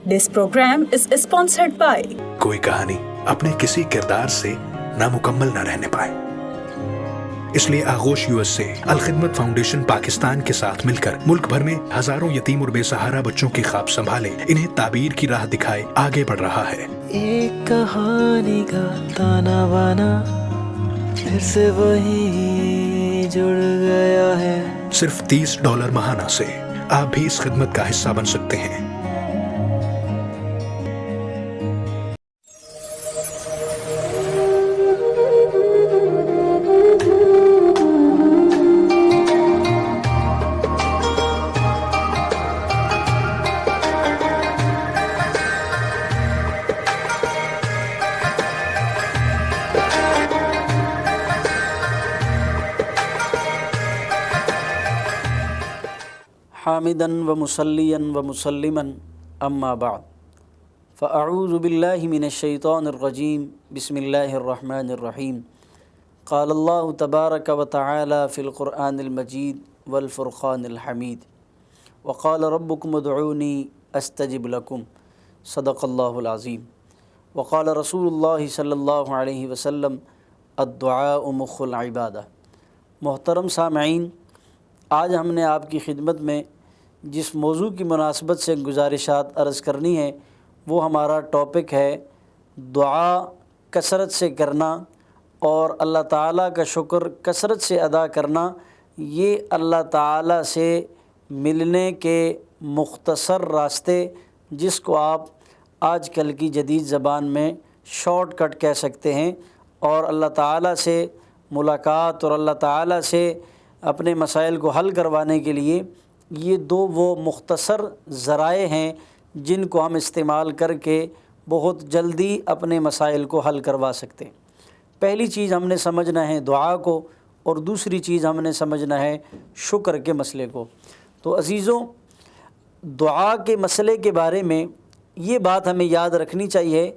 This program is sponsored by کوئی کہانی اپنے کسی کردار سے نامکمل نہ رہنے پائے، اس لیے آغوش یو ایس سے الخدمت فاؤنڈیشن پاکستان کے ساتھ مل کر ملک بھر میں ہزاروں یتیم اور بے سہارا بچوں کی خواب سنبھالے، انہیں تعبیر کی راہ دکھائے آگے بڑھ رہا ہے۔ ایک کہانی کا تانا بانا پھر سے وہی جڑ گیا ہے۔ صرف $30 ماہانہ سے آپ بھی اس خدمت کا حصہ بن سکتے ہیں۔ حامداً ومصلياً ومسلماً اما بعد فاعوذ باللہ من الشیطان الرجیم بسم اللہ الرحمن الرحیم قال اللہ تبارک وتعالی فی القرآن المجید والفرقان الحمید وقال ربکم ادعونی استجب لکم صدق اللہ العظیم وقال رسول اللہ صلی اللہ علیہ وسلم الدعاء مخ العبادہ۔ محترم سامعین، آج ہم نے آپ کی خدمت میں جس موضوع کی مناسبت سے گزارشات عرض کرنی ہے وہ ہمارا ٹاپک ہے دعا کثرت سے کرنا اور اللہ تعالیٰ کا شکر کثرت سے ادا کرنا۔ یہ اللہ تعالیٰ سے ملنے کے مختصر راستے، جس کو آپ آج کل کی جدید زبان میں شارٹ کٹ کہہ سکتے ہیں، اور اللہ تعالیٰ سے ملاقات اور اللہ تعالیٰ سے اپنے مسائل کو حل کروانے کے لیے یہ دو وہ مختصر ذرائع ہیں جن کو ہم استعمال کر کے بہت جلدی اپنے مسائل کو حل کروا سکتے ہیں۔ پہلی چیز ہم نے سمجھنا ہے دعا کو، اور دوسری چیز ہم نے سمجھنا ہے شکر کے مسئلے کو۔ تو عزیزوں، دعا کے مسئلے کے بارے میں یہ بات ہمیں یاد رکھنی چاہیے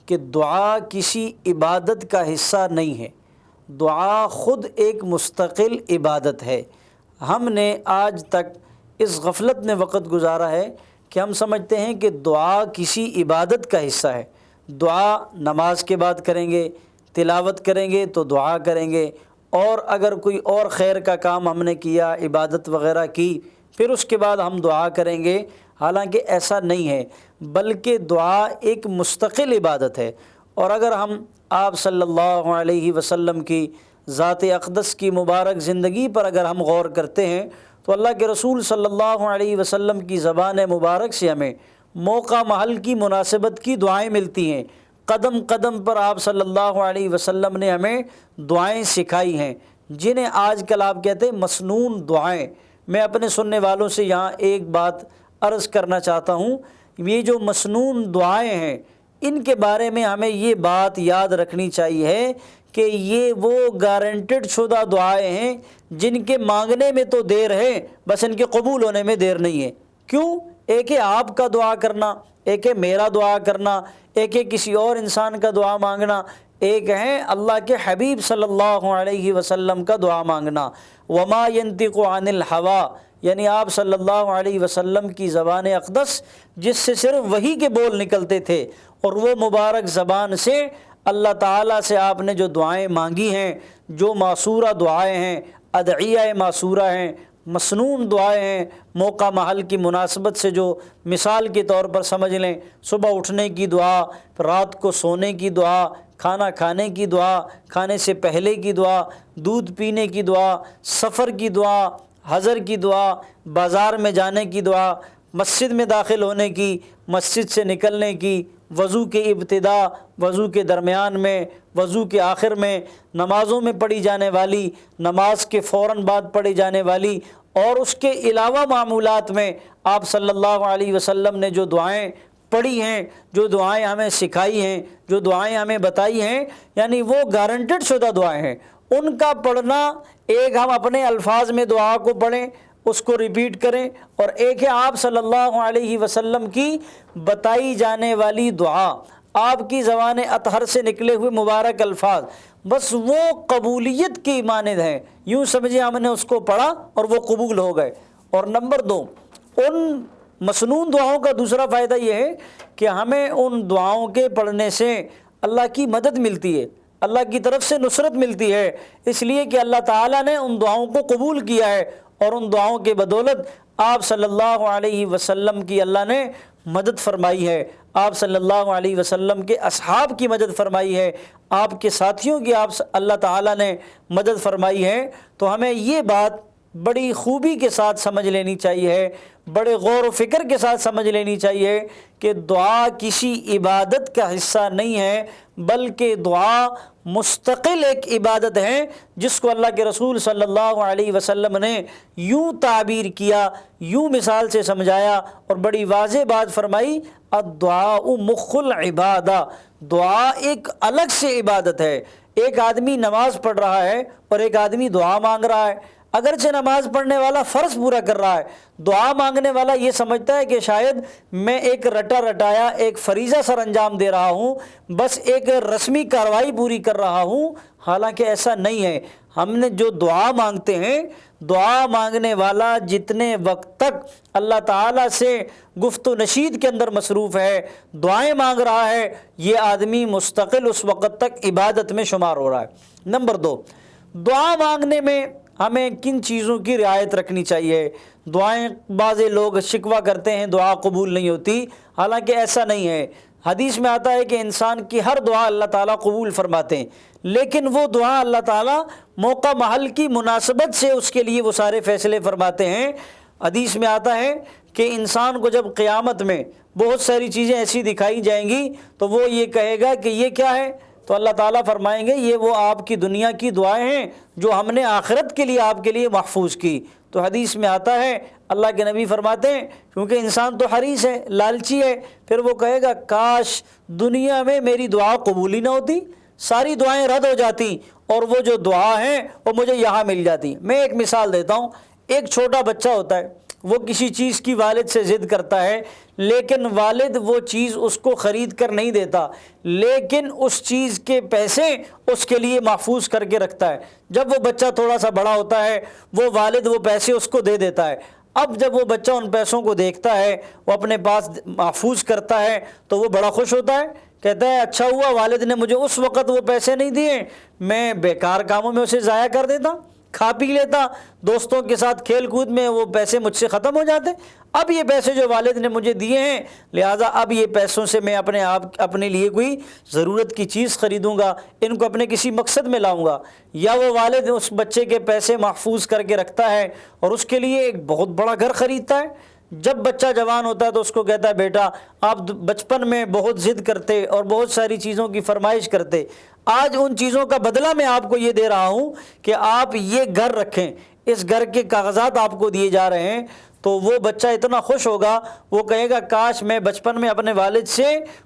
کہ دعا کسی عبادت کا حصہ نہیں ہے، دعا خود ایک مستقل عبادت ہے۔ ہم نے آج تک اس غفلت میں وقت گزارا ہے کہ ہم سمجھتے ہیں کہ دعا کسی عبادت کا حصہ ہے۔ دعا نماز کے بعد کریں گے، تلاوت کریں گے تو دعا کریں گے، اور اگر کوئی اور خیر کا کام ہم نے کیا، عبادت وغیرہ کی، پھر اس کے بعد ہم دعا کریں گے۔ حالانکہ ایسا نہیں ہے، بلکہ دعا ایک مستقل عبادت ہے۔ اور اگر ہم آپ صلی اللہ علیہ وسلم کی ذات اقدس کی مبارک زندگی پر اگر ہم غور کرتے ہیں تو اللہ کے رسول صلی اللہ علیہ وسلم کی زبان مبارک سے ہمیں موقع محل کی مناسبت کی دعائیں ملتی ہیں۔ قدم قدم پر آپ صلی اللہ علیہ وسلم نے ہمیں دعائیں سکھائی ہیں، جنہیں آج کل آپ کہتے ہیں مسنون دعائیں۔ میں اپنے سننے والوں سے یہاں ایک بات عرض کرنا چاہتا ہوں، یہ جو مسنون دعائیں ہیں ان کے بارے میں ہمیں یہ بات یاد رکھنی چاہیے کہ یہ وہ گارنٹڈ شدہ دعائیں ہیں جن کے مانگنے میں تو دیر ہے، بس ان کے قبول ہونے میں دیر نہیں ہے۔ کیوں؟ ایک ہے آپ کا دعا کرنا، ایک ہے میرا دعا کرنا، ایک ہے کسی اور انسان کا دعا مانگنا، ایک ہے اللہ کے حبیب صلی اللہ علیہ وسلم کا دعا مانگنا۔ وما ينطق عن الهوى، یعنی آپ صلی اللہ علیہ وسلم کی زبان اقدس جس سے صرف وحی کے بول نکلتے تھے، اور وہ مبارک زبان سے اللہ تعالیٰ سے آپ نے جو دعائیں مانگی ہیں، جو معصورہ دعائیں ہیں، ادعیہ معصورہ ہیں، مسنون دعائیں ہیں، موقع محل کی مناسبت سے جو مثال کے طور پر سمجھ لیں، صبح اٹھنے کی دعا، رات کو سونے کی دعا، کھانا کھانے کی دعا، کھانے سے پہلے کی دعا، دودھ پینے کی دعا، سفر کی دعا، حضر کی دعا، بازار میں جانے کی دعا، مسجد میں داخل ہونے کی، مسجد سے نکلنے کی، وضو کے ابتدا، وضو کے درمیان میں، وضو کے آخر میں، نمازوں میں پڑھی جانے والی، نماز کے فوراً بعد پڑھی جانے والی، اور اس کے علاوہ معمولات میں آپ صلی اللہ علیہ وسلم نے جو دعائیں پڑھی ہیں، جو دعائیں ہمیں سکھائی ہیں، جو دعائیں ہمیں بتائی ہیں، یعنی وہ گارنٹڈ شدہ دعائیں ہیں۔ ان کا پڑھنا، ایک ہم اپنے الفاظ میں دعا کو پڑھیں، اس کو ریپیٹ کریں، اور ایک ہے آپ صلی اللہ علیہ وسلم کی بتائی جانے والی دعا، آپ کی زبان اطہر سے نکلے ہوئے مبارک الفاظ، بس وہ قبولیت کی مانند ہیں۔ یوں سمجھے ہم نے اس کو پڑھا اور وہ قبول ہو گئے۔ اور نمبر 2، ان مسنون دعاؤں کا دوسرا فائدہ یہ ہے کہ ہمیں ان دعاؤں کے پڑھنے سے اللہ کی مدد ملتی ہے، اللہ کی طرف سے نصرت ملتی ہے، اس لیے کہ اللہ تعالیٰ نے ان دعاؤں کو قبول کیا ہے، اور ان دعاؤں کے بدولت آپ صلی اللہ علیہ وسلم کی اللہ نے مدد فرمائی ہے، آپ صلی اللہ علیہ وسلم کے اصحاب کی مدد فرمائی ہے، آپ کے ساتھیوں کی اللہ تعالیٰ نے مدد فرمائی ہے۔ تو ہمیں یہ بات بڑی خوبی کے ساتھ سمجھ لینی چاہیے، بڑے غور و فکر کے ساتھ سمجھ لینی چاہیے کہ دعا کسی عبادت کا حصہ نہیں ہے، بلکہ دعا مستقل ایک عبادت ہے، جس کو اللہ کے رسول صلی اللہ علیہ وسلم نے یوں تعبیر کیا، یوں مثال سے سمجھایا اور بڑی واضح بات فرمائی، الدعاء مخ العبادہ، دعا ایک الگ سے عبادت ہے۔ ایک آدمی نماز پڑھ رہا ہے اور ایک آدمی دعا مانگ رہا ہے، اگرچہ نماز پڑھنے والا فرض پورا کر رہا ہے، دعا مانگنے والا یہ سمجھتا ہے کہ شاید میں ایک رٹا رٹایا ایک فریضہ سر انجام دے رہا ہوں، بس ایک رسمی کارروائی پوری کر رہا ہوں، حالانکہ ایسا نہیں ہے۔ ہم نے جو دعا مانگتے ہیں، دعا مانگنے والا جتنے وقت تک اللہ تعالیٰ سے گفت و نشید کے اندر مصروف ہے، دعائیں مانگ رہا ہے، یہ آدمی مستقل اس وقت تک عبادت میں شمار ہو رہا ہے۔ نمبر 2، دعا مانگنے میں ہمیں کن چیزوں کی رعایت رکھنی چاہیے؟ دعائیں بعض لوگ شکوہ کرتے ہیں دعا قبول نہیں ہوتی، حالانکہ ایسا نہیں ہے۔ حدیث میں آتا ہے کہ انسان کی ہر دعا اللہ تعالیٰ قبول فرماتے ہیں، لیکن وہ دعا اللہ تعالیٰ موقع محل کی مناسبت سے اس کے لیے وہ سارے فیصلے فرماتے ہیں۔ حدیث میں آتا ہے کہ انسان کو جب قیامت میں بہت ساری چیزیں ایسی دکھائی جائیں گی تو وہ یہ کہے گا کہ یہ کیا ہے؟ تو اللہ تعالیٰ فرمائیں گے یہ وہ آپ کی دنیا کی دعائیں ہیں جو ہم نے آخرت کے لیے آپ کے لیے محفوظ کی۔ تو حدیث میں آتا ہے، اللہ کے نبی فرماتے ہیں، کیونکہ انسان تو حریص ہے، لالچی ہے، پھر وہ کہے گا کاش دنیا میں میری دعا قبول ہی نہ ہوتی، ساری دعائیں رد ہو جاتی اور وہ جو دعا ہیں وہ مجھے یہاں مل جاتی۔ میں ایک مثال دیتا ہوں، ایک چھوٹا بچہ ہوتا ہے، وہ کسی چیز کی والد سے ضد کرتا ہے، لیکن والد وہ چیز اس کو خرید کر نہیں دیتا، لیکن اس چیز کے پیسے اس کے لیے محفوظ کر کے رکھتا ہے۔ جب وہ بچہ تھوڑا سا بڑا ہوتا ہے، وہ والد وہ پیسے اس کو دے دیتا ہے۔ اب جب وہ بچہ ان پیسوں کو دیکھتا ہے، وہ اپنے پاس محفوظ کرتا ہے، تو وہ بڑا خوش ہوتا ہے، کہتا ہے اچھا ہوا والد نے مجھے اس وقت وہ پیسے نہیں دیے، میں بیکار کاموں میں اسے ضائع کر دیتا، کھا پی لیتا، دوستوں کے ساتھ کھیل کود میں وہ پیسے مجھ سے ختم ہو جاتے۔ اب یہ پیسے جو والد نے مجھے دیے ہیں، لہٰذا اب یہ پیسوں سے میں اپنے لیے کوئی ضرورت کی چیز خریدوں گا، ان کو اپنے کسی مقصد میں لاؤں گا۔ یا وہ والد اس بچے کے پیسے محفوظ کر کے رکھتا ہے اور اس کے لیے ایک بہت بڑا گھر خریدتا ہے۔ جب بچہ جوان ہوتا ہے تو اس کو کہتا ہے بیٹا آپ بچپن میں بہت ضد کرتے اور بہت ساری چیزوں کی فرمائش کرتے، آج ان چیزوں کا بدلہ میں آپ کو یہ دے رہا ہوں کہ آپ یہ گھر رکھیں، اس گھر کے کاغذات آپ کو دیے جا رہے ہیں۔ تو وہ بچہ اتنا خوش ہوگا، وہ کہے گا کاش میں بچپن میں اپنے والد سے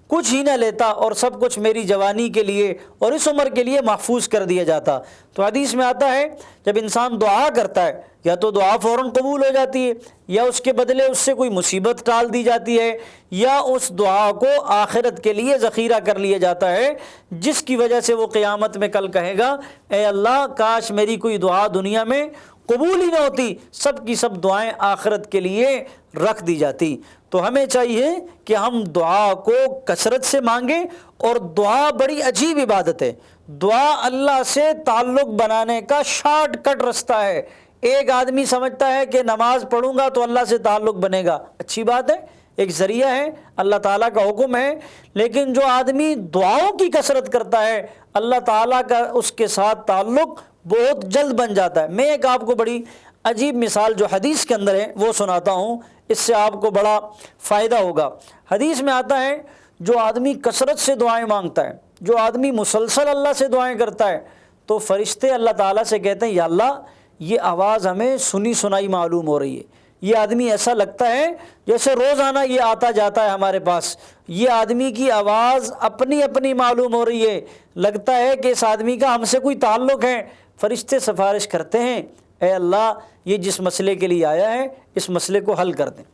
کچھ ہی نہ لیتا اور سب کچھ میری جوانی کے لیے اور اس عمر کے لیے محفوظ کر دیا جاتا۔ تو حدیث میں آتا ہے جب انسان دعا کرتا ہے، یا تو دعا فوراً قبول ہو جاتی ہے، یا اس کے بدلے اس سے کوئی مصیبت ٹال دی جاتی ہے، یا اس دعا کو آخرت کے لیے ذخیرہ کر لیا جاتا ہے، جس کی وجہ سے وہ قیامت میں کل کہے گا اے اللہ کاش میری کوئی دعا دنیا میں قبول ہی نہ ہوتی، سب کی سب دعائیں آخرت کے لیے رکھ دی جاتی۔ تو ہمیں چاہیے کہ ہم دعا کو کثرت سے مانگیں، اور دعا بڑی عجیب عبادت ہے۔ دعا اللہ سے تعلق بنانے کا شارٹ کٹ رستہ ہے۔ ایک آدمی سمجھتا ہے کہ نماز پڑھوں گا تو اللہ سے تعلق بنے گا، اچھی بات ہے، ایک ذریعہ ہے، اللہ تعالیٰ کا حکم ہے، لیکن جو آدمی دعاؤں کی کثرت کرتا ہے اللہ تعالیٰ کا اس کے ساتھ تعلق بہت جلد بن جاتا ہے۔ میں ایک آپ کو بڑی عجیب مثال جو حدیث کے اندر ہے وہ سناتا ہوں، اس سے آپ کو بڑا فائدہ ہوگا۔ حدیث میں آتا ہے جو آدمی کثرت سے دعائیں مانگتا ہے، جو آدمی مسلسل اللہ سے دعائیں کرتا ہے، تو فرشتے اللہ تعالیٰ سے کہتے ہیں یا اللہ یہ آواز ہمیں سنی سنائی معلوم ہو رہی ہے، یہ آدمی ایسا لگتا ہے جیسے روزانہ یہ آتا جاتا ہے ہمارے پاس، یہ آدمی کی آواز اپنی اپنی معلوم ہو رہی ہے، لگتا ہے کہ اس آدمی کا ہم سے کوئی تعلق ہے۔ فرشتے سفارش کرتے ہیں اے اللہ یہ جس مسئلے کے لیے آیا ہے اس مسئلے کو حل کر دیں۔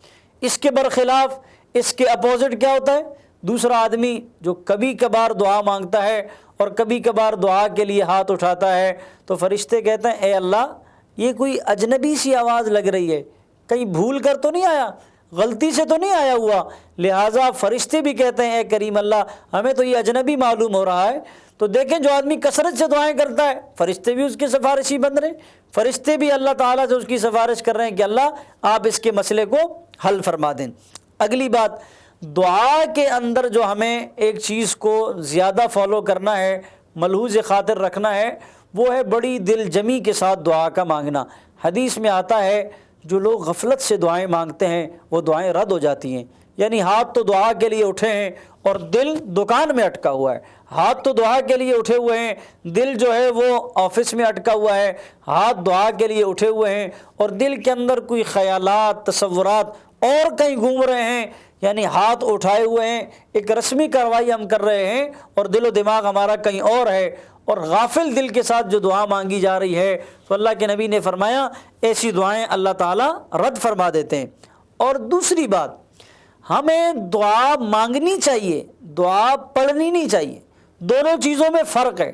اس کے برخلاف اس کے اپوزٹ کیا ہوتا ہے؟ دوسرا آدمی جو کبھی کبھار دعا مانگتا ہے اور کبھی کبھار دعا کے لیے ہاتھ اٹھاتا ہے، تو فرشتے کہتے ہیں اے اللہ یہ کوئی اجنبی سی آواز لگ رہی ہے، کہیں بھول کر تو نہیں آیا؟ غلطی سے تو نہیں آیا ہوا، لہٰذا فرشتے بھی کہتے ہیں اے کریم اللہ ہمیں تو یہ اجنبی معلوم ہو رہا ہے۔ تو دیکھیں جو آدمی کثرت سے دعائیں کرتا ہے فرشتے بھی اس کے سفارشی بن رہے ہیں، فرشتے بھی اللہ تعالیٰ سے اس کی سفارش کر رہے ہیں کہ اللہ آپ اس کے مسئلے کو حل فرما دیں۔ اگلی بات، دعا کے اندر جو ہمیں ایک چیز کو زیادہ فالو کرنا ہے، ملحوظ خاطر رکھنا ہے، وہ ہے بڑی دل جمی کے ساتھ دعا کا مانگنا۔ حدیث میں آتا ہے جو لوگ غفلت سے دعائیں مانگتے ہیں وہ دعائیں رد ہو جاتی ہیں، یعنی ہاتھ تو دعا کے لیے اٹھے ہیں اور دل دکان میں اٹکا ہوا ہے، ہاتھ تو دعا کے لیے اٹھے ہوئے ہیں، دل جو ہے وہ آفس میں اٹکا ہوا ہے، ہاتھ دعا کے لیے اٹھے ہوئے ہیں اور دل کے اندر کوئی خیالات تصورات اور کہیں گھوم رہے ہیں، یعنی ہاتھ اٹھائے ہوئے ہیں، ایک رسمی کارروائی ہم کر رہے ہیں اور دل و دماغ ہمارا کہیں اور ہے، اور غافل دل کے ساتھ جو دعا مانگی جا رہی ہے تو اللہ کے نبی نے فرمایا ایسی دعائیں اللہ تعالیٰ رد فرما دیتے ہیں۔ اور دوسری بات، ہمیں دعا مانگنی چاہیے، دعا پڑھنی نہیں چاہیے، دونوں چیزوں میں فرق ہے۔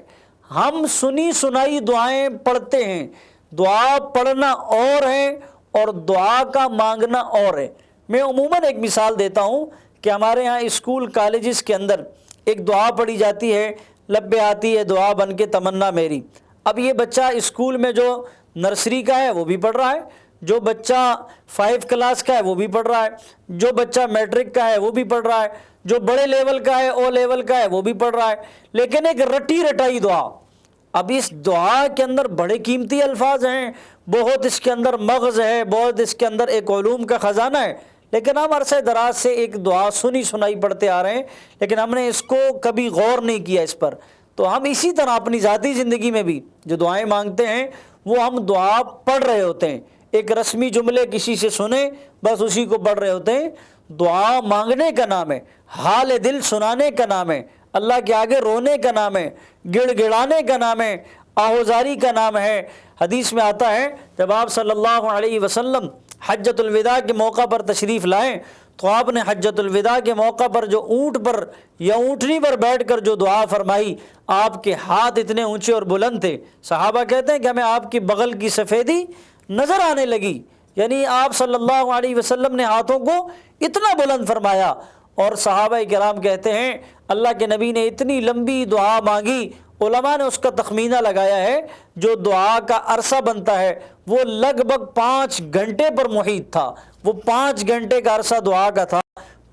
ہم سنی سنائی دعائیں پڑھتے ہیں، دعا پڑھنا اور ہے اور دعا کا مانگنا اور ہے۔ میں عموماً ایک مثال دیتا ہوں کہ ہمارے ہاں اسکول کالجز کے اندر ایک دعا پڑھی جاتی ہے، لب پہ آتی ہے دعا بن کے تمنا میری۔ اب یہ بچہ اسکول میں جو نرسری کا ہے وہ بھی پڑھ رہا ہے، جو بچہ 5 کلاس کا ہے وہ بھی پڑھ رہا ہے، جو بچہ میٹرک کا ہے وہ بھی پڑھ رہا ہے، جو بڑے لیول کا ہے او لیول کا ہے وہ بھی پڑھ رہا ہے، لیکن ایک رٹی رٹائی دعا۔ اب اس دعا کے اندر بڑے قیمتی الفاظ ہیں، بہت اس کے اندر مغز ہے، بہت اس کے اندر ایک علوم کا خزانہ ہے، لیکن ہم عرصہ دراز سے ایک دعا سنی سنائی پڑھتے آ رہے ہیں لیکن ہم نے اس کو کبھی غور نہیں کیا اس پر۔ تو ہم اسی طرح اپنی ذاتی زندگی میں بھی جو دعائیں مانگتے ہیں وہ ہم دعا پڑھ رہے ہوتے ہیں، ایک رسمی جملے کسی سے سنے بس اسی کو پڑھ رہے ہوتے ہیں۔ دعا مانگنے کا نام ہے، حال دل سنانے کا نام ہے، اللہ کے آگے رونے کا نام ہے، گڑ گڑانے کا نام ہے، آہوزاری کا نام ہے۔ حدیث میں آتا ہے جب آپ صلی اللہ علیہ وسلم حجۃ الوداع کے موقع پر تشریف لائیں تو آپ نے حجۃ الوداع کے موقع پر جو اونٹ پر یا اونٹنی پر بیٹھ کر جو دعا فرمائی، آپ کے ہاتھ اتنے اونچے اور بلند تھے، صحابہ کہتے ہیں کہ ہمیں آپ کی بغل کی سفیدی نظر آنے لگی، یعنی آپ صلی اللہ علیہ وسلم نے ہاتھوں کو اتنا بلند فرمایا۔ اور صحابہ کرام کہتے ہیں اللہ کے نبی نے اتنی لمبی دعا مانگی، علماء نے اس کا تخمینہ لگایا ہے جو دعا کا عرصہ بنتا ہے وہ لگ بھگ 5 گھنٹے پر محیط تھا، وہ 5 گھنٹے کا عرصہ دعا کا تھا۔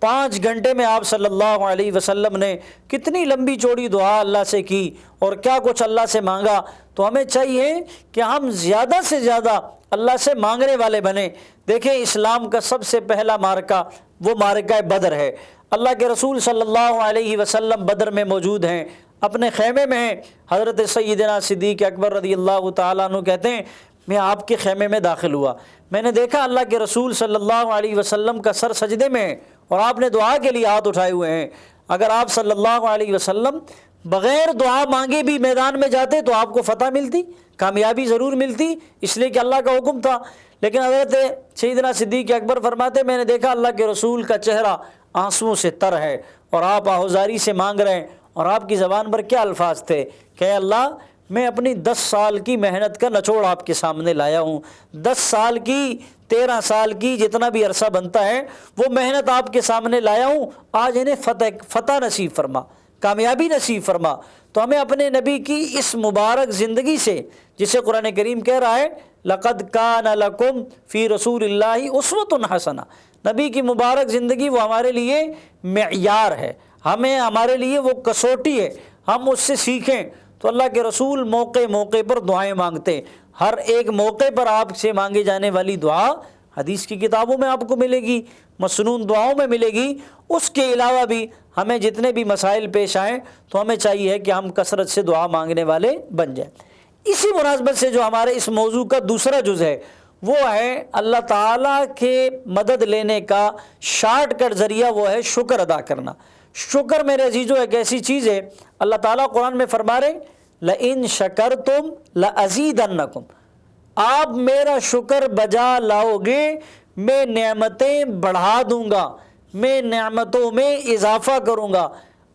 5 گھنٹے میں آپ صلی اللہ علیہ وسلم نے کتنی لمبی چوڑی دعا اللہ سے کی اور کیا کچھ اللہ سے مانگا۔ تو ہمیں چاہیے کہ ہم زیادہ سے زیادہ اللہ سے مانگنے والے بنیں۔ دیکھیں اسلام کا سب سے پہلا معرکہ وہ معرکہ بدر ہے، اللہ کے رسول صلی اللہ علیہ وسلم بدر میں موجود ہیں، اپنے خیمے میں ہیں۔ حضرت سیدنا صدیق اکبر رضی اللہ تعالیٰ عنہ کہتے ہیں میں آپ کے خیمے میں داخل ہوا، میں نے دیکھا اللہ کے رسول صلی اللہ علیہ وسلم کا سر سجدے میں ہے اور آپ نے دعا کے لیے ہاتھ اٹھائے ہوئے ہیں۔ اگر آپ صلی اللہ علیہ وسلم بغیر دعا مانگے بھی میدان میں جاتے تو آپ کو فتح ملتی، کامیابی ضرور ملتی، اس لیے کہ اللہ کا حکم تھا۔ لیکن حضرت سیدنا صدیق اکبر فرماتے میں نے دیکھا اللہ کے رسول کا چہرہ آنسوؤں سے تر ہے اور آپ آہوزاری سے مانگ رہے ہیں، اور آپ کی زبان پر کیا الفاظ تھے کہ اللہ میں اپنی 10 سال کی محنت کا نچوڑ آپ کے سامنے لایا ہوں، 10 سال کی 13 سال کی جتنا بھی عرصہ بنتا ہے وہ محنت آپ کے سامنے لایا ہوں، آج انہیں فتح نصیب فرما، کامیابی نصیب فرما۔ تو ہمیں اپنے نبی کی اس مبارک زندگی سے، جسے قرآن کریم کہہ رہا ہے لَقَدْ كَانَ لَكُمْ فِي رَسُولِ اللَّهِ أُسْوَةٌ حَسَنَةٌ، نبی کی مبارک زندگی وہ ہمارے لیے معیار ہے، ہمارے لیے وہ کسوٹی ہے، ہم اس سے سیکھیں۔ تو اللہ کے رسول موقع موقع پر دعائیں مانگتے، ہر ایک موقع پر آپ سے مانگے جانے والی دعا حدیث کی کتابوں میں آپ کو ملے گی، مسنون دعاؤں میں ملے گی۔ اس کے علاوہ بھی ہمیں جتنے بھی مسائل پیش آئیں تو ہمیں چاہیے کہ ہم کثرت سے دعا مانگنے والے بن جائیں۔ اسی مناسبت سے جو ہمارے اس موضوع کا دوسرا جز ہے وہ ہے اللہ تعالیٰ کے مدد لینے کا شارٹ کٹ ذریعہ، وہ ہے شکر ادا کرنا۔ شکر میرے عزیزو ایک ایسی چیز ہے، اللہ تعالیٰ قرآن میں فرما رہے لَإِن شَكَرْتُمْ لَأَزِيدَنَّكُمْ، آپ میرا شکر بجا لاؤ گے میں نعمتیں بڑھا دوں گا، میں نعمتوں میں اضافہ کروں گا۔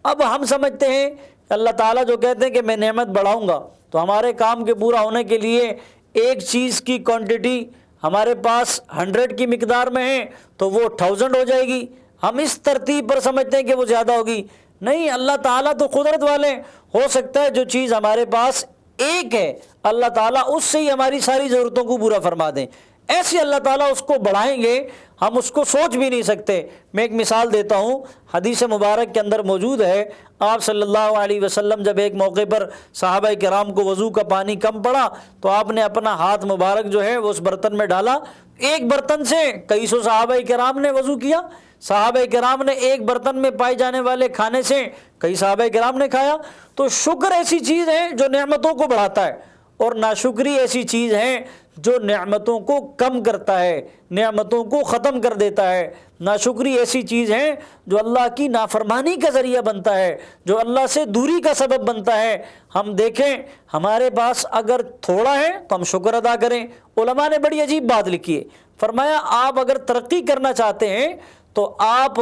اب ہم سمجھتے ہیں اللہ تعالیٰ جو کہتے ہیں کہ میں نعمت بڑھاؤں گا تو ہمارے کام کے پورا ہونے کے لیے ایک چیز کی کوانٹٹی ہمارے پاس 100 کی مقدار میں ہیں تو وہ 1000 ہو جائے گی، ہم اس ترتیب پر سمجھتے ہیں کہ وہ زیادہ ہوگی۔ نہیں، اللہ تعالیٰ تو قدرت والے ہیں، ہو سکتا ہے جو چیز ہمارے پاس ایک ہے اللہ تعالیٰ اس سے ہی ہماری ساری ضرورتوں کو پورا فرما دیں، ایسے اللہ تعالیٰ اس کو بڑھائیں گے ہم اس کو سوچ بھی نہیں سکتے۔ میں ایک مثال دیتا ہوں، حدیث مبارک کے اندر موجود ہے، آپ صلی اللہ علیہ وسلم جب ایک موقع پر صحابہ کرام کو وضو کا پانی کم پڑا تو آپ نے اپنا ہاتھ مبارک جو ہے وہ اس برتن میں ڈالا، ایک برتن سے کئی سو صحابہ کرام نے وضو کیا، صحابہ کرام نے ایک برتن میں پائے جانے والے کھانے سے کئی صحابہ کرام نے کھایا۔ تو شکر ایسی چیز ہے جو نعمتوں کو بڑھاتا ہے، اور ناشکری ایسی چیز ہے جو نعمتوں کو کم کرتا ہے، نعمتوں کو ختم کر دیتا ہے۔ ناشکری ایسی چیز ہے جو اللہ کی نافرمانی کا ذریعہ بنتا ہے، جو اللہ سے دوری کا سبب بنتا ہے۔ ہم دیکھیں ہمارے پاس اگر تھوڑا ہے تو ہم شکر ادا کریں۔ علماء نے بڑی عجیب بات لکھی ہے، فرمایا آپ اگر ترقی کرنا چاہتے ہیں تو آپ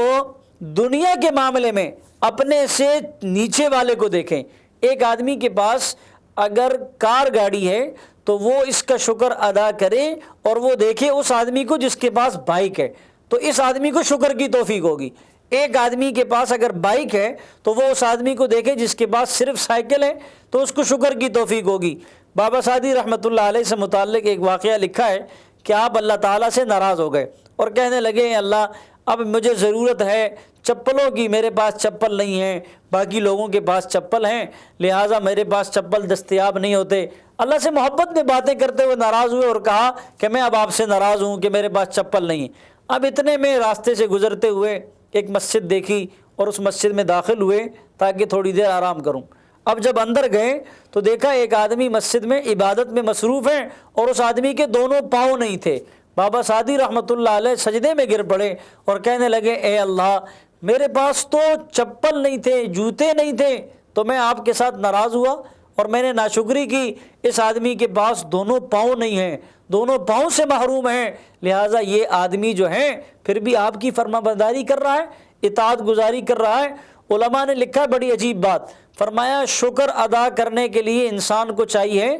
دنیا کے معاملے میں اپنے سے نیچے والے کو دیکھیں۔ ایک آدمی کے پاس اگر کار گاڑی ہے تو وہ اس کا شکر ادا کرے اور وہ دیکھے اس آدمی کو جس کے پاس بائک ہے، تو اس آدمی کو شکر کی توفیق ہوگی۔ ایک آدمی کے پاس اگر بائک ہے تو وہ اس آدمی کو دیکھے جس کے پاس صرف سائیکل ہے تو اس کو شکر کی توفیق ہوگی۔ بابا سعدی رحمۃ اللہ علیہ سے متعلق ایک واقعہ لکھا ہے کہ آپ اللہ تعالیٰ سے ناراض ہو گئے اور کہنے لگے اللہ اب مجھے ضرورت ہے چپلوں کی، میرے پاس چپل نہیں ہے، باقی لوگوں کے پاس چپل ہیں لہٰذا میرے پاس چپل دستیاب نہیں ہوتے۔ اللہ سے محبت میں باتیں کرتے ہوئے ناراض ہوئے اور کہا کہ میں اب آپ سے ناراض ہوں کہ میرے پاس چپل نہیں ہے۔ اب اتنے میں راستے سے گزرتے ہوئے ایک مسجد دیکھی اور اس مسجد میں داخل ہوئے تاکہ تھوڑی دیر آرام کروں۔ اب جب اندر گئے تو دیکھا ایک آدمی مسجد میں عبادت میں مصروف ہے اور اس آدمی کے دونوں پاؤں نہیں تھے۔ بابا سعدی رحمۃ اللہ علیہ سجدے میں گر پڑے اور کہنے لگے اے اللہ میرے پاس تو چپل نہیں تھے، جوتے نہیں تھے، تو میں آپ کے ساتھ ناراض ہوا اور میں نے ناشکری کی۔ اس آدمی کے پاس دونوں پاؤں نہیں ہیں، دونوں پاؤں سے محروم ہیں، لہٰذا یہ آدمی جو ہے پھر بھی آپ کی فرما برداری کر رہا ہے، اطاعت گزاری کر رہا ہے۔ علماء نے لکھا بڑی عجیب بات، فرمایا شکر ادا کرنے کے لیے انسان کو چاہیے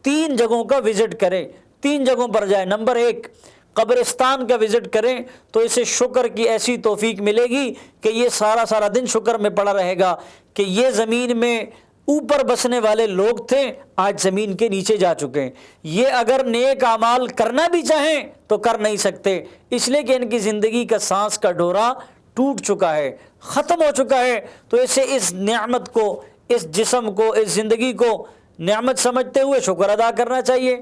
3 جگہوں کا وزٹ کرے، 3 جگہوں پر جائے۔ نمبر 1 قبرستان کا وزٹ کریں تو اسے شکر کی ایسی توفیق ملے گی کہ یہ سارا دن شکر میں پڑا رہے گا کہ یہ زمین میں اوپر بسنے والے لوگ تھے، آج زمین کے نیچے جا چکے ہیں۔ یہ اگر نیک اعمال کرنا بھی چاہیں تو کر نہیں سکتے، اس لیے کہ ان کی زندگی کا سانس کا ڈورا ٹوٹ چکا ہے، ختم ہو چکا ہے۔ تو اسے اس نعمت کو، اس جسم کو، اس زندگی کو نعمت سمجھتے ہوئے شکر ادا کرنا چاہیے۔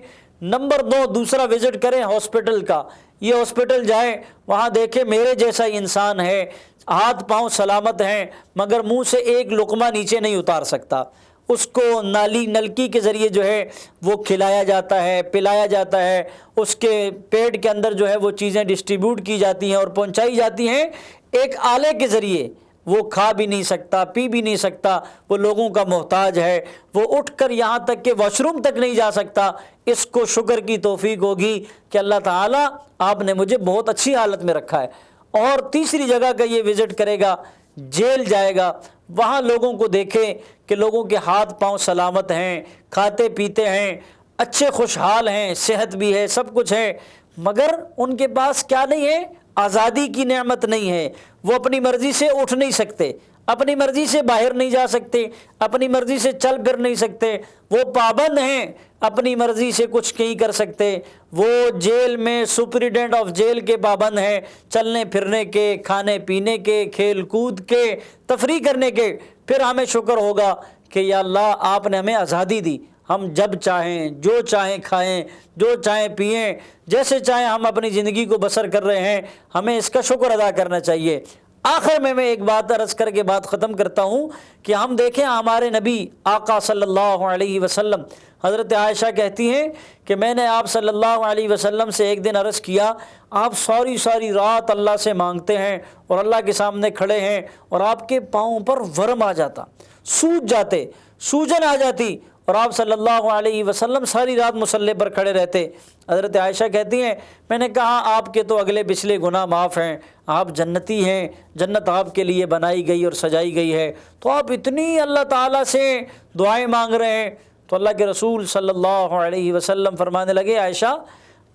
نمبر 2 دوسرا وزٹ کریں ہاسپٹل کا، یہ ہاسپٹل جائیں، وہاں دیکھیں میرے جیسا ہی انسان ہے، ہاتھ پاؤں سلامت ہیں مگر منہ سے ایک لقمہ نیچے نہیں اتار سکتا، اس کو نلکی کے ذریعے جو ہے وہ کھلایا جاتا ہے، پلایا جاتا ہے، اس کے پیٹ کے اندر جو ہے وہ چیزیں ڈسٹریبیوٹ کی جاتی ہیں اور پہنچائی جاتی ہیں ایک آلے کے ذریعے، وہ کھا بھی نہیں سکتا، پی بھی نہیں سکتا، وہ لوگوں کا محتاج ہے، وہ اٹھ کر یہاں تک کہ واش روم تک نہیں جا سکتا۔ اس کو شکر کی توفیق ہوگی کہ اللہ تعالیٰ آپ نے مجھے بہت اچھی حالت میں رکھا ہے۔ اور تیسری جگہ کا یہ وزٹ کرے گا، جیل جائے گا، وہاں لوگوں کو دیکھے کہ لوگوں کے ہاتھ پاؤں سلامت ہیں، کھاتے پیتے ہیں، اچھے خوشحال ہیں، صحت بھی ہے، سب کچھ ہے، مگر ان کے پاس کیا نہیں ہے؟ آزادی کی نعمت نہیں ہے، وہ اپنی مرضی سے اٹھ نہیں سکتے، اپنی مرضی سے باہر نہیں جا سکتے، اپنی مرضی سے چل پھر نہیں سکتے، وہ پابند ہیں، اپنی مرضی سے کچھ نہیں کر سکتے، وہ جیل میں سپریڈنٹ آف جیل کے پابند ہیں، چلنے پھرنے کے، کھانے پینے کے، کھیل کود کے، تفریح کرنے کے۔ پھر ہمیں شکر ہوگا کہ یا اللہ آپ نے ہمیں آزادی دی، ہم جب چاہیں جو چاہیں کھائیں، جو چاہیں پئیں، جیسے چاہیں ہم اپنی زندگی کو بسر کر رہے ہیں، ہمیں اس کا شکر ادا کرنا چاہیے۔ آخر میں ایک بات عرض کر کے بات ختم کرتا ہوں کہ ہم دیکھیں ہمارے نبی آقا صلی اللہ علیہ وسلم، حضرت عائشہ کہتی ہیں کہ میں نے آپ صلی اللہ علیہ وسلم سے ایک دن عرض کیا آپ ساری رات اللہ سے مانگتے ہیں اور اللہ کے سامنے کھڑے ہیں اور آپ کے پاؤں پر ورم آ جاتا، سوج جاتے، سوجن آ جاتی اور آپ صلی اللہ علیہ وسلم ساری رات مصلی پر کھڑے رہتے۔ حضرت عائشہ کہتی ہیں میں نے کہا آپ کے تو اگلے پچھلے گناہ معاف ہیں، آپ جنتی ہیں، جنت آپ کے لیے بنائی گئی اور سجائی گئی ہے، تو آپ اتنی اللہ تعالیٰ سے دعائیں مانگ رہے ہیں؟ تو اللہ کے رسول صلی اللہ علیہ وسلم فرمانے لگے عائشہ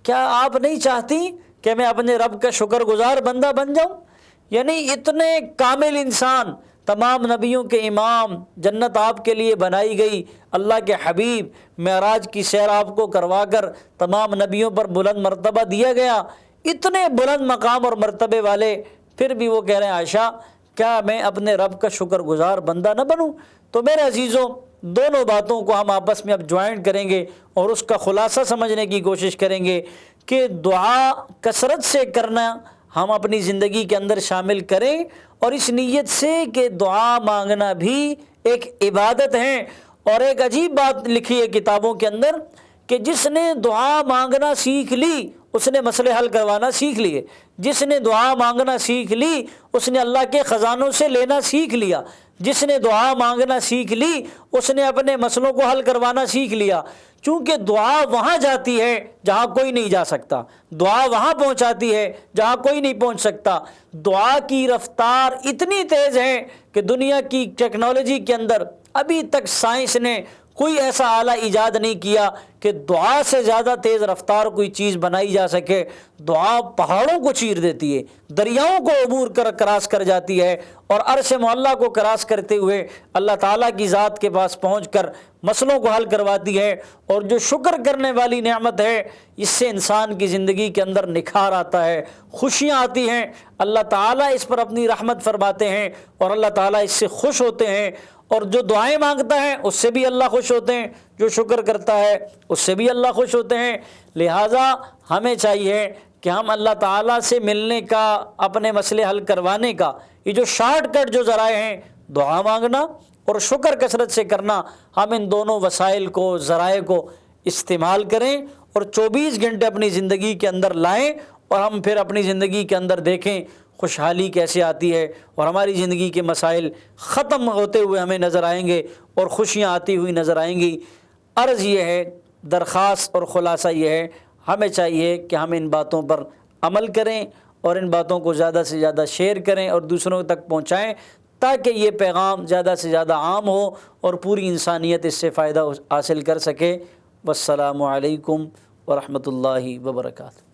کیا آپ نہیں چاہتی کہ میں اپنے رب کا شکر گزار بندہ بن جاؤں؟ یعنی اتنے کامل انسان، تمام نبیوں کے امام، جنت آپ کے لیے بنائی گئی، اللہ کے حبیب، معراج کی سیر آپ کو کروا کر تمام نبیوں پر بلند مرتبہ دیا گیا، اتنے بلند مقام اور مرتبے والے، پھر بھی وہ کہہ رہے ہیں عائشہ کیا میں اپنے رب کا شکر گزار بندہ نہ بنوں؟ تو میرے عزیزوں، دونوں باتوں کو ہم آپس میں اب جوائنٹ کریں گے اور اس کا خلاصہ سمجھنے کی کوشش کریں گے کہ دعا کثرت سے کرنا ہم اپنی زندگی کے اندر شامل کریں، اور اس نیت سے کہ دعا مانگنا بھی ایک عبادت ہے۔ اور ایک عجیب بات لکھی ہے کتابوں کے اندر کہ جس نے دعا مانگنا سیکھ لی اس نے مسئلے حل کروانا سیکھ لیے، جس نے دعا مانگنا سیکھ لی اس نے اللہ کے خزانوں سے لینا سیکھ لیا، جس نے دعا مانگنا سیکھ لی اس نے اپنے مسئلوں کو حل کروانا سیکھ لیا، چونکہ دعا وہاں جاتی ہے جہاں کوئی نہیں جا سکتا، دعا وہاں پہنچاتی ہے جہاں کوئی نہیں پہنچ سکتا۔ دعا کی رفتار اتنی تیز ہے کہ دنیا کی ٹیکنالوجی کے اندر ابھی تک سائنس نے کوئی ایسا آلہ ایجاد نہیں کیا کہ دعا سے زیادہ تیز رفتار کوئی چیز بنائی جا سکے۔ دعا پہاڑوں کو چیر دیتی ہے، دریاؤں کو عبور کراس کر جاتی ہے، اور عرش معلیٰ کو کراس کرتے ہوئے اللہ تعالیٰ کی ذات کے پاس پہنچ کر مسئلوں کو حل کرواتی ہے۔ اور جو شکر کرنے والی نعمت ہے، اس سے انسان کی زندگی کے اندر نکھار آتا ہے، خوشیاں آتی ہیں، اللہ تعالیٰ اس پر اپنی رحمت فرماتے ہیں اور اللہ تعالیٰ اس سے خوش ہوتے ہیں، اور جو دعائیں مانگتا ہے اس سے بھی اللہ خوش ہوتے ہیں، جو شکر کرتا ہے اس سے بھی اللہ خوش ہوتے ہیں۔ لہٰذا ہمیں چاہیے کہ ہم اللہ تعالیٰ سے ملنے کا، اپنے مسئلے حل کروانے کا، یہ جو شارٹ کٹ جو ذرائع ہیں، دعا مانگنا اور شکر کثرت سے کرنا، ہم ان دونوں وسائل کو، ذرائع کو استعمال کریں اور 24 گھنٹے اپنی زندگی کے اندر لائیں، اور ہم پھر اپنی زندگی کے اندر دیکھیں خوشحالی کیسے آتی ہے، اور ہماری زندگی کے مسائل ختم ہوتے ہوئے ہمیں نظر آئیں گے اور خوشیاں آتی ہوئی نظر آئیں گی۔ عرض یہ ہے، درخواست اور خلاصہ یہ ہے، ہمیں چاہیے کہ ہم ان باتوں پر عمل کریں اور ان باتوں کو زیادہ سے زیادہ شیئر کریں اور دوسروں تک پہنچائیں، تاکہ یہ پیغام زیادہ سے زیادہ عام ہو اور پوری انسانیت اس سے فائدہ حاصل کر سکے۔ والسلام علیکم ورحمۃ اللہ وبرکاتہ۔